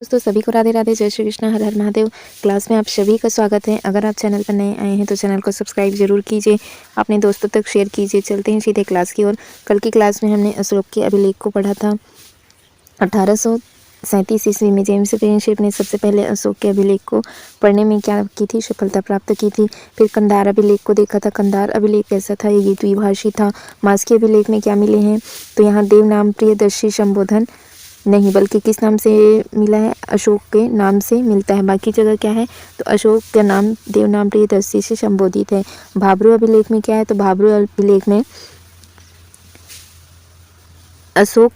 दोस्तों सभी को राधे राधे, जय श्री कृष्ण, हर हर महादेव। क्लास में आप सभी का स्वागत है। अगर आप चैनल पर नए आए हैं तो चैनल को सब्सक्राइब जरूर कीजिए, अपने दोस्तों तक शेयर कीजिए। चलते हैं सीधे क्लास की ओर। कल की क्लास में हमने अशोक के अभिलेख को पढ़ा था। 1837 ईस्वी में जेम्स फ्रेंडशिप ने सबसे पहले अशोक के अभिलेख को पढ़ने में क्या की थी, सफलता प्राप्त की थी। फिर कंधार अभिलेख को देखा था। कंधार अभिलेख कैसा था, ये द्विभाषी था। मास्की अभिलेख में क्या मिले हैं, तो यहाँ देव नाम प्रियदर्शी संबोधन नहीं, बल्कि किस नाम से मिला है, अशोक के नाम से मिलता है। बाकी जगह क्या है, तो अशोक का नाम देव नाम प्रियदर्शी से संबोधित है। भाब्रू अभिलेख में क्या है, तो भाब्रू अभिलेख में अशोक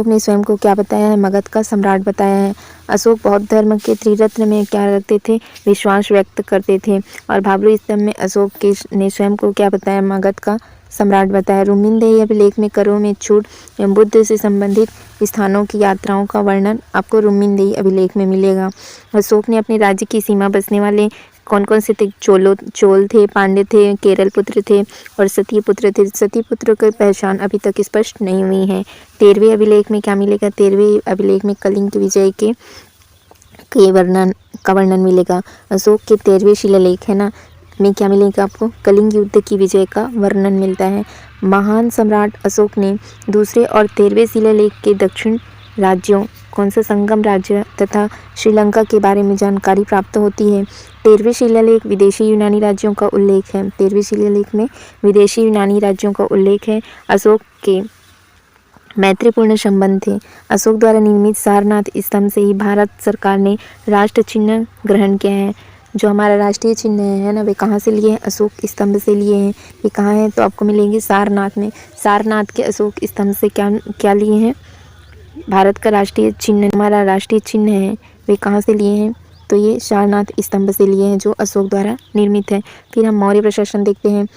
ने स्वयं को क्या बताया है, मगध का सम्राट बताया है। अशोक बौद्ध धर्म के त्रिरत्न में क्या रखते थे, विश्वास व्यक्त करते थे। और भाब्रू स्तंभ में अशोक ने स्वयं को क्या बताया, मगध का सम्राट बताया। रुमिनदेही अभिलेख में करों में छूट एवं बुद्ध से संबंधित स्थानों की यात्राओं का वर्णन आपको रुमिनदेही अभिलेख में मिलेगा। अशोक ने अपने राज्य की सीमा बसने वाले कौन कौन से थे, चोल थे, पांड्य थे, केरल पुत्र थे और सतीय पुत्र थे। सतीय पुत्र की पहचान अभी तक स्पष्ट नहीं हुई है। 13वें अभिलेख में क्या मिलेगा, 13वें अभिलेख में कलिंग के विजय के वर्णन मिलेगा। अशोक के 13वें शिलालेख है ना, में क्या मिलेगा आपको, कलिंग युद्ध की विजय का वर्णन मिलता है। महान सम्राट अशोक ने दूसरे और 13वें शिलालेख के दक्षिण राज्यों कौन सा संगम राज्य तथा श्रीलंका के बारे में जानकारी प्राप्त होती है। 13वें शिलालेख विदेशी यूनानी राज्यों का उल्लेख है। 13वें शिलालेख में विदेशी यूनानी राज्यों का उल्लेख है। अशोक के मैत्रीपूर्ण संबंध थे। अशोक द्वारा निर्मित सारनाथ स्तंभ से ही भारत सरकार ने राष्ट्र चिन्ह ग्रहण किया है। जो हमारा राष्ट्रीय चिन्ह है ना, वे कहाँ से लिए हैं, अशोक स्तंभ से लिए हैं। ये कहाँ है, तो आपको मिलेंगे सारनाथ में। सारनाथ के अशोक स्तंभ से क्या लिए हैं, भारत का राष्ट्रीय चिन्ह, हमारा राष्ट्रीय चिन्ह है, वे कहाँ से लिए हैं, तो ये सारनाथ स्तंभ से लिए हैं, जो अशोक द्वारा निर्मित है। फिर हम मौर्य प्रशासन देखते हैं।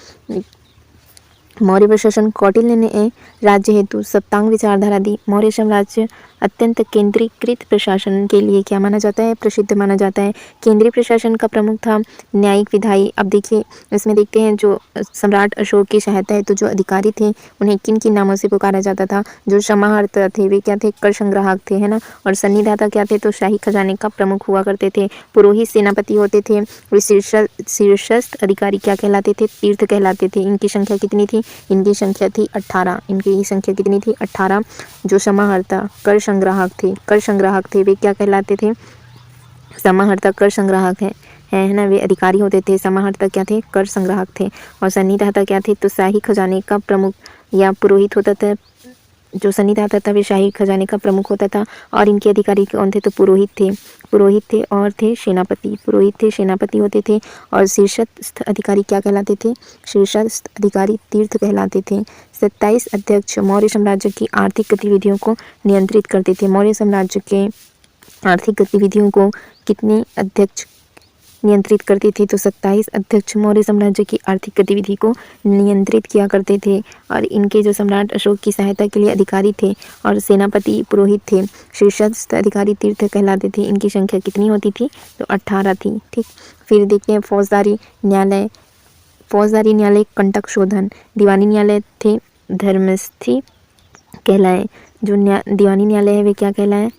मौर्य प्रशासन, कौटिल्य ने राज्य हेतु सप्तांग विचारधारा दी। मौर्य साम्राज्य अत्यंत केंद्रीकृत प्रशासन के लिए क्या माना जाता है, प्रसिद्ध माना जाता है। केंद्रीय प्रशासन का प्रमुख था न्यायिक विधायी। अब देखिए इसमें देखते हैं, जो सम्राट अशोक की सहायता हेतु जो अधिकारी थे उन्हें किन किन नामों से पुकारा जाता था। जो समाहर्ता थे वे क्या थे, कर संग्राहक थे, है ना। और सन्निधाता क्या थे, तो शाही खजाने का प्रमुख हुआ करते थे। पुरोहित सेनापति होते थे। शीर्षस्थ अधिकारी क्या कहलाते थे, तीर्थ कहलाते थे। इनकी संख्या कितनी थी, इनकी संख्या थी 18। इनकी संख्या कितनी थी, 18। जो समाहर्ता कर संग्राहक थे, वे क्या कहलाते थे, समाहर्ता कर संग्राहक है ना, वे अधिकारी होते थे। समाहर्ता क्या थे, कर संग्राहक थे। और सन्निधाता क्या थे, तो शाही खजाने का प्रमुख या पुरोहित होता था। जो सन्निधाता था वे शाही खजाने का प्रमुख होता था। और इनके अधिकारी कौन थे, तो पुरोहित थे और थे सेनापति। पुरोहित थे, सेनापति होते थे। और शीर्षस्थ अधिकारी क्या कहलाते थे, शीर्षस्थ अधिकारी तीर्थ कहलाते थे। 27 अध्यक्ष मौर्य साम्राज्य की आर्थिक गतिविधियों को नियंत्रित करते थे। मौर्य साम्राज्य के आर्थिक गतिविधियों को कितने अध्यक्ष नियंत्रित करते थे, तो 27 अध्यक्ष मौर्य साम्राज्य की आर्थिक गतिविधि को नियंत्रित किया करते थे। और इनके जो सम्राट अशोक की सहायता के लिए अधिकारी थे और सेनापति पुरोहित थे। शीर्षस्थ अधिकारी तीर्थ कहलाते थे। इनकी संख्या कितनी होती थी, तो 18 थी। ठीक, फिर देखते हैं फौजदारी न्यायालय कंटक शोधन। दीवानी न्यायालय थे धर्मस्थी कहलाए। जो दीवानी न्यायालय है वे क्या कहलाए,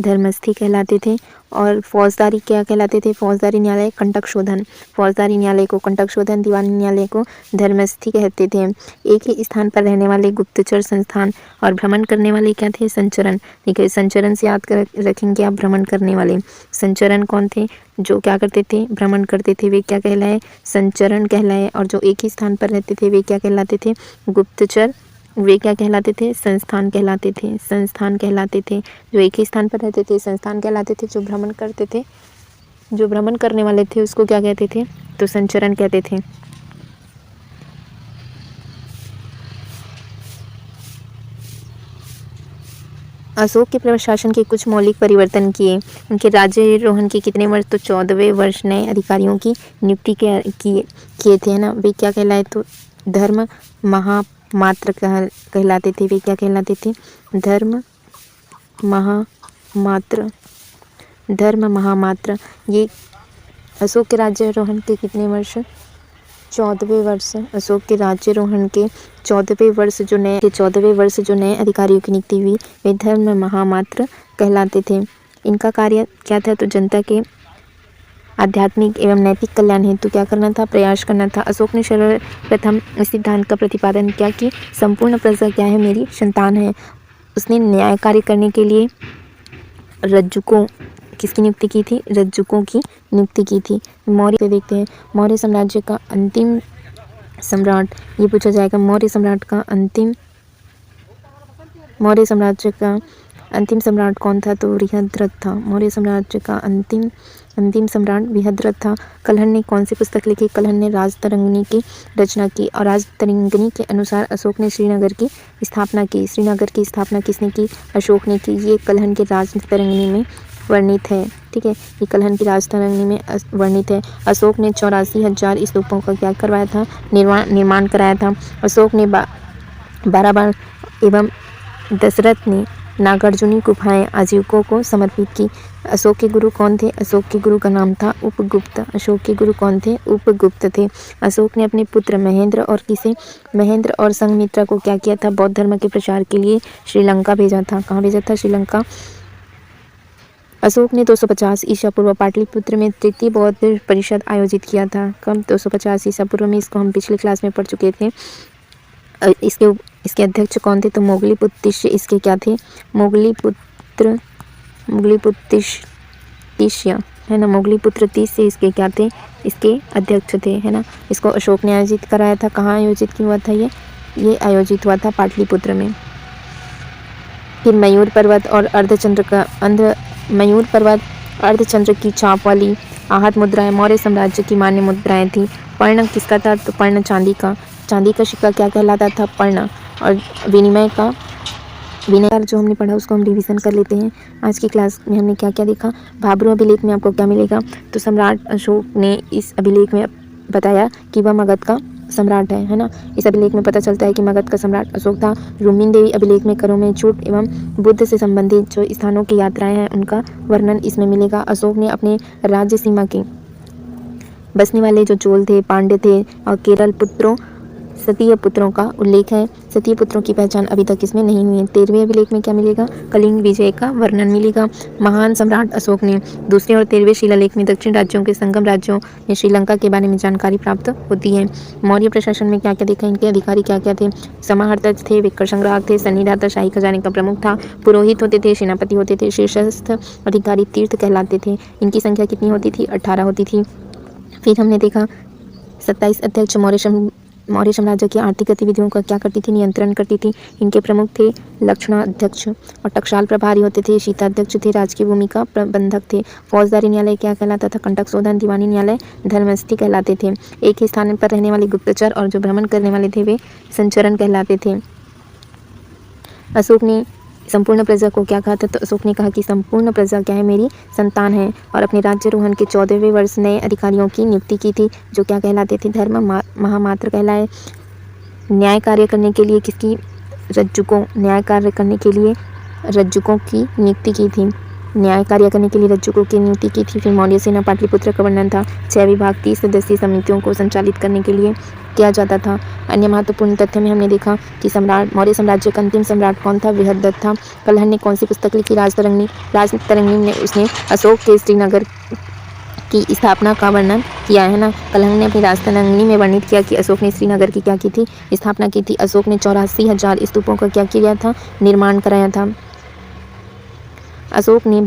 धर्मस्थी कहलाते थे। और फौजदारी क्या कहलाते थे, फौजदारी न्यायालय कंटक शोधन। फौजदारी न्यायालय को कंटक शोधन, दीवानी न्यायालय को धर्मस्थी कहते थे। एक ही स्थान पर रहने वाले गुप्तचर संस्थान और भ्रमण करने वाले क्या थे, संचरण। ठीक है, संचरण से याद कर रखेंगे आप, भ्रमण करने वाले। संचरण कौन थे, जो क्या करते थे, भ्रमण करते थे, वे क्या कहलाए, संचरण कहलाए। और जो एक ही स्थान पर रहते थे वे क्या कहलाते थे, गुप्तचर। वे क्या कहलाते थे, संस्थान कहलाते थे। जो एक ही स्थान पर रहते थे संस्थान कहलाते थे। जो भ्रमण करते थे, जो भ्रमण करने वाले थे उसको क्या कहते थे, तो संचरण कहते थे। अशोक के प्रशासन के कुछ मौलिक परिवर्तन किए। उनके राज्यारोहण के कितने वर्ष, तो 14वें वर्ष नए अधिकारियों की नियुक्ति किए थे ना। वे क्या कहलाए, तो धर्म महामात्र कहलाते थे। वे क्या कहलाते थे, धर्म महामात्र। ये अशोक के राज्यारोहण के कितने वर्ष, 14वें वर्ष अशोक के राज्यारोहण के 14वें वर्ष जो नए अधिकारियों की नियुक्ति हुई वे धर्म महामात्र कहलाते थे। इनका कार्य क्या था? तो जनता के आध्यात्मिक एवं नैतिक कल्याण हेतु क्या करना था? प्रयास करना था। अशोक ने सर्वप्रथम इस सिद्धांत का प्रतिपादन किया कि संपूर्ण प्रजा क्या है? मेरी संतान है। उसने न्याय कार्य करने के लिए रज्जुकों किसकी नियुक्ति की थी? रज्जुकों की नियुक्ति की थी। मौर्य देखते हैं, मौर्य साम्राज्य का अंतिम सम्राट ये पूछा जाएगा। मौर्य साम्राज्य का अंतिम सम्राट कौन था? तो बृहद्रथ था। मौर्य साम्राज्य का अंतिम सम्राट बृहद्रथ था। कलहन ने कौन सी पुस्तक लिखी? कलहन ने राजतरंगिणी की रचना की और राजतरंगिणी के अनुसार अशोक ने श्रीनगर की स्थापना की। श्रीनगर की स्थापना किसने की? अशोक ने की। ये कलहन के राजतरंगिणी में वर्णित है। ठीक है, ये कलहन की राजतरंगिणी में वर्णित है। अशोक ने 84,000 स्तूपों का क्या करवाया था? निर्माण कराया था। अशोक ने 12 बार एवं दशरथ ने नागार्जुनी गुफाएं आजीविकों को समर्पित की। अशोक के गुरु कौन थे? अशोक के गुरु का नाम था उपगुप्त। अशोक के गुरु कौन थे? उपगुप्त थे। अशोक ने अपने पुत्र महेंद्र और संघमित्रा को क्या किया था? बौद्ध धर्म के प्रचार के लिए श्रीलंका भेजा था। कहाँ भेजा था? श्रीलंका। अशोक ने 250 ईसा पूर्व पाटलिपुत्र में तृतीय बौद्ध परिषद आयोजित किया था। कब? 250 ईसा पूर्व में। इसको हम पिछले क्लास में पढ़ चुके थे। इसके अध्यक्ष कौन थे? तो मोगलीपुत्र तिष्य इसके क्या थे? मोगलीपुत्र तिष्य है ना। मोगलीपुत्र तिष्य इसके क्या थे? इसके अध्यक्ष थे, है ना। इसको अशोक ने आयोजित कराया था। कहाँ आयोजित हुआ था? ये आयोजित हुआ था पाटलिपुत्र में। फिर मयूर पर्वत अर्धचंद्र की छाप वाली आहत मुद्राएं मौर्य साम्राज्य की मान्य मुद्राएं थी। पर्ण किसका था? तो पर्ण चांदी का सिक्का क्या कहलाता था? पर्ण। और विनिमय जो हमने पढ़ा उसको हम रिवीजन कर लेते हैं। आज की क्लास में हमने क्या क्या देखा? भाब्रू अभिलेख में आपको क्या मिलेगा? तो सम्राट अशोक ने इस अभिलेख में बताया कि वह मगध का सम्राट है ना। इस अभिलेख में पता चलता है कि मगध का सम्राट अशोक था। रुक्मिणी देवी अभिलेख में करों में चूट एवं बुद्ध से संबंधित जो स्थानों की यात्राएं हैं उनका वर्णन इसमें मिलेगा। अशोक ने अपने राज्य सीमा के बसने वाले जो चोल थे, पांड्य थे और केरल सतीय पुत्रों का उल्लेख है। सतीय पुत्रों की पहचान अभी तक इसमें नहीं हुई है। 13वें अभिलेख में क्या मिलेगा? कलिंग विजय का वर्णन मिलेगा। महान सम्राट अशोक ने दूसरे और 13वें शिलालेख में दक्षिण राज्यों के संगम राज्यों में श्रीलंका के बारे में जानकारी प्राप्त होती है। मौर्य प्रशासन में क्या क्या देखा? इनके अधिकारी क्या क्या थे? समाहर्तक थे, विक्र संग्राहक थे, सन्निधाता शाही खजाने का प्रमुख था, पुरोहित होते थे, सेनापति होते थे, शीर्षस्थ अधिकारी तीर्थ कहलाते थे। इनकी संख्या कितनी होती थी? 18 होती थी। फिर हमने देखा 27 अध्यक्ष मौर्य साम्राज्य की आर्थिक गतिविधियों का क्या करती थी? नियंत्रण करती थी। इनके प्रमुख थे लक्षणाध्यक्ष और टकसाल प्रभारी होते थे। शीताध्यक्ष थे, राजकीय भूमि का प्रबंधक थे। फौजदारी न्यायालय क्या कहलाता था? कंटक शोधन। दीवानी न्यायालय धर्मस्थी कहलाते थे। एक ही स्थान पर रहने वाले गुप्तचर और जो भ्रमण करने वाले थे वे संचरण कहलाते थे। अशोक ने संपूर्ण प्रजा को क्या कहा था? तो अशोक ने कहा कि संपूर्ण प्रजा क्या है? मेरी संतान है। और अपने राज्यारोहण के 14वें वर्ष नए अधिकारियों की नियुक्ति की थी जो क्या कहलाते थे? धर्म महामात्र कहलाए। न्याय कार्य करने के लिए रज्जुकों की नियुक्ति की थी। न्याय कार्य करने के लिए रज्जुकों की नियुक्ति की थी। फिर मौर्य सेना पाटलिपुत्र का वर्णन था। 6 विभाग 30 सदस्यीय समितियों को संचालित करने के लिए किया जाता था। अन्य महत्वपूर्ण तथ्य में हमने देखा कि मौर्य साम्राज्य का अंतिम सम्राट कौन था? बृहद्रथ था। कलहन ने कौन सी पुस्तक लिखी? राजतरंगिणी ने उसने अशोक के श्रीनगर की स्थापना का वर्णन किया है ना। कलहन ने अपनी राजतरंगिणी में वर्णित किया कि अशोक ने श्रीनगर की क्या की थी? स्थापना की थी। अशोक ने 84,000 स्तूपों का क्या किया था? निर्माण कराया था। अशोक ने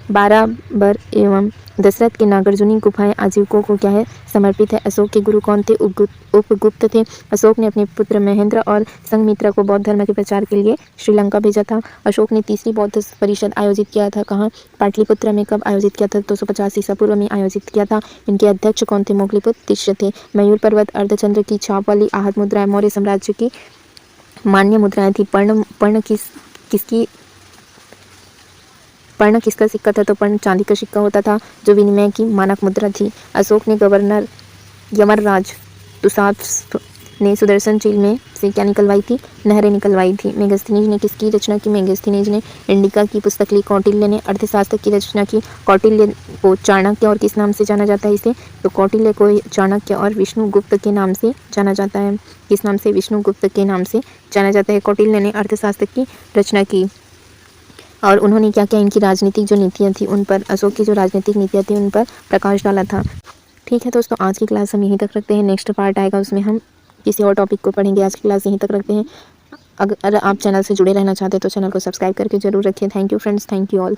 12 बार एवं दशरथ के नागार्जुनी गुफाएं आजीविकों को क्या है? समर्पित है। अशोक के गुरु कौन थे? उपगुप्त थे। अशोक ने अपने पुत्र महेंद्र और संघमित्रा को बौद्ध धर्म के प्रचार के लिए श्रीलंका भेजा था। अशोक ने तीसरी बौद्ध परिषद आयोजित किया था। कहाँ? पाटलिपुत्र में। कब आयोजित किया था? 250 ईसा पूर्व में आयोजित किया था। इनके अध्यक्ष कौन थे? मोगलीपुत्र तिष्य थे। मयूर पर्वत अर्धचंद्र की छाप वाली आहत मुद्राएं मौर्य साम्राज्य की मान्य मुद्राएं थी। पर्ण किसका सिक्का था? तो पर्ण चांदी का सिक्का होता था जो विनिमय की मानक मुद्रा थी। अशोक ने गवर्नर यमराज ने सुदर्शन चील में से क्या निकलवाई थी? नहरें निकलवाई थी। मेगस्थनीज ने किसकी रचना की? मेगस्थनीज ने इंडिका की पुस्तक ली। कौटिल्य ने अर्थशास्त्र की रचना की। कौटिल्य को चाणक्य और किस नाम से जाना जाता है इसे? तो कौटिल्य को चाणक्य और विष्णुगुप्त के नाम से जाना जाता है। किस नाम से? विष्णुगुप्त के नाम से जाना जाता है। कौटिल्य ने अर्थशास्त्र की रचना की और उन्होंने क्या क्या इनकी राजनीतिक जो नीतियाँ थी उन पर, अशोक की जो राजनीतिक नीतियाँ थी उन पर प्रकाश डाला था। ठीक है दोस्तों, आज की क्लास हम यहीं तक रखते हैं। नेक्स्ट पार्ट आएगा उसमें हम किसी और टॉपिक को पढ़ेंगे। आज की क्लास यहीं तक रखते हैं। अगर आप चैनल से जुड़े रहना चाहते हैं तो चैनल को सब्सक्राइब करके जरूर रखिए। Thank you friends, thank you all.